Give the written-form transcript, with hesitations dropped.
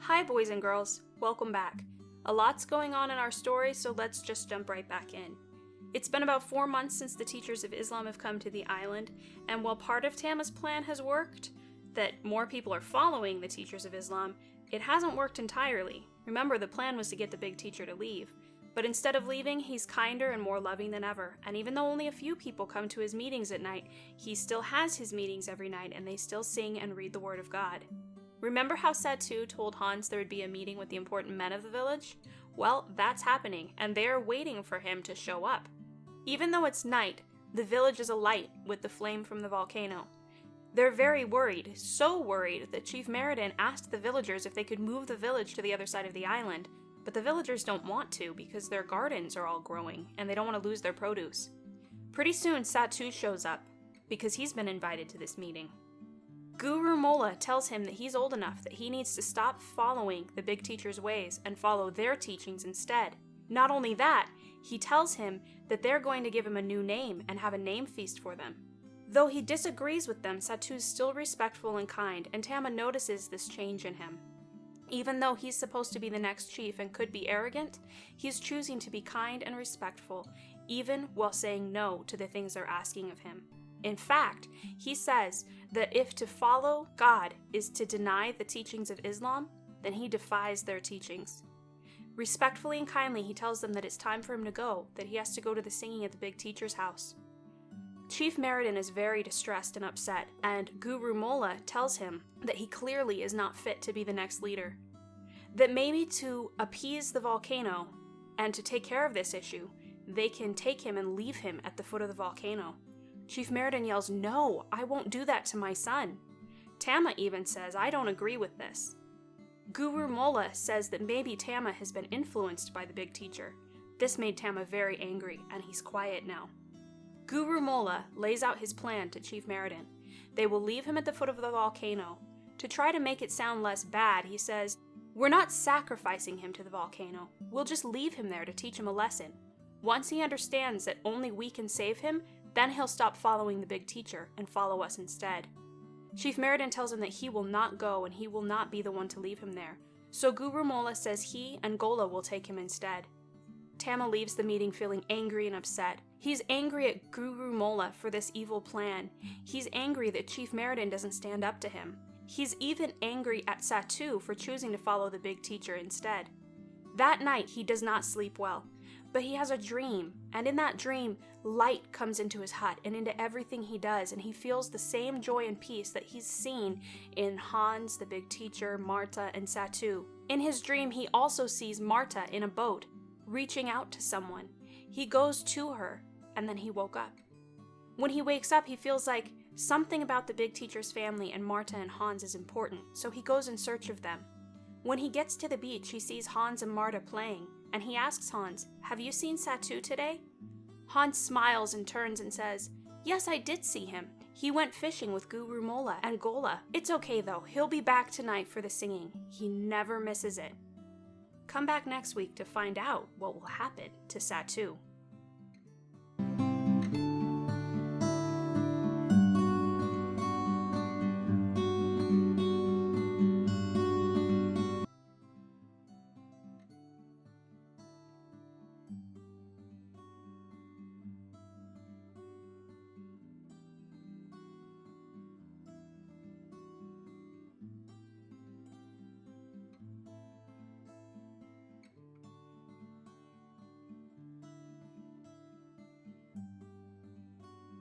Hi boys and girls, welcome back. A lot's going on in our story, so let's just jump right back in. It's been about 4 months since the teachers of Islam have come to the island, and while part of Tama's plan has worked, that more people are following the teachers of Islam, it hasn't worked entirely. Remember, the plan was to get the big teacher to leave. But instead of leaving, he's kinder and more loving than ever, and even though only a few people come to his meetings at night, he still has his meetings every night and they still sing and read the Word of God. Remember how Satoo told Hans there would be a meeting with the important men of the village? Well, that's happening, and they are waiting for him to show up. Even though it's night, the village is alight with the flame from the volcano. They're very worried, so worried that Chief Meriden asked the villagers if they could move the village to the other side of the island, but the villagers don't want to because their gardens are all growing and they don't want to lose their produce. Pretty soon Satoo shows up because he's been invited to this meeting. Guru Molla tells him that he's old enough that he needs to stop following the big teacher's ways and follow their teachings instead. Not only that, he tells him that they're going to give him a new name and have a name feast for them. Though he disagrees with them, Satoo's still respectful and kind, and Tama notices this change in him. Even though he's supposed to be the next chief and could be arrogant, he's choosing to be kind and respectful, even while saying no to the things they're asking of him. In fact, he says that if to follow God is to deny the teachings of Islam, then he defies their teachings. Respectfully and kindly, he tells them that it's time for him to go, that he has to go to the singing at the big teacher's house. Chief Meriden is very distressed and upset, and Guru Molla tells him that he clearly is not fit to be the next leader. That maybe to appease the volcano and to take care of this issue, they can take him and leave him at the foot of the volcano. Chief Meriden yells, "No, I won't do that to my son." Tama even says, "I don't agree with this." Guru Molla says that maybe Tama has been influenced by the big teacher. This made Tama very angry, and he's quiet now. Guru Molla lays out his plan to Chief Meriden. They will leave him at the foot of the volcano. To try to make it sound less bad, he says, "We're not sacrificing him to the volcano. We'll just leave him there to teach him a lesson. Once he understands that only we can save him, then he'll stop following the big teacher and follow us instead." Chief Meriden tells him that he will not go and he will not be the one to leave him there. So Guru Molla says he and Gola will take him instead. Tama leaves the meeting feeling angry and upset. He's angry at Guru Molla for this evil plan. He's angry that Chief Meriden doesn't stand up to him. He's even angry at Satoo for choosing to follow the big teacher instead. That night, he does not sleep well, but he has a dream, and in that dream, light comes into his hut and into everything he does, and he feels the same joy and peace that he's seen in Hans, the big teacher, Marta, and Satoo. In his dream, he also sees Marta in a boat, reaching out to someone. He goes to her, and then he woke up. When he wakes up, he feels like something about the big teacher's family and Marta and Hans is important, so he goes in search of them. When he gets to the beach, he sees Hans and Marta playing, and he asks Hans, "Have you seen Satoo today?" Hans smiles and turns and says, "Yes, I did see him. He went fishing with Guru Molla and Gola. It's okay though, he'll be back tonight for the singing. He never misses it." Come back next week to find out what will happen to Satoo.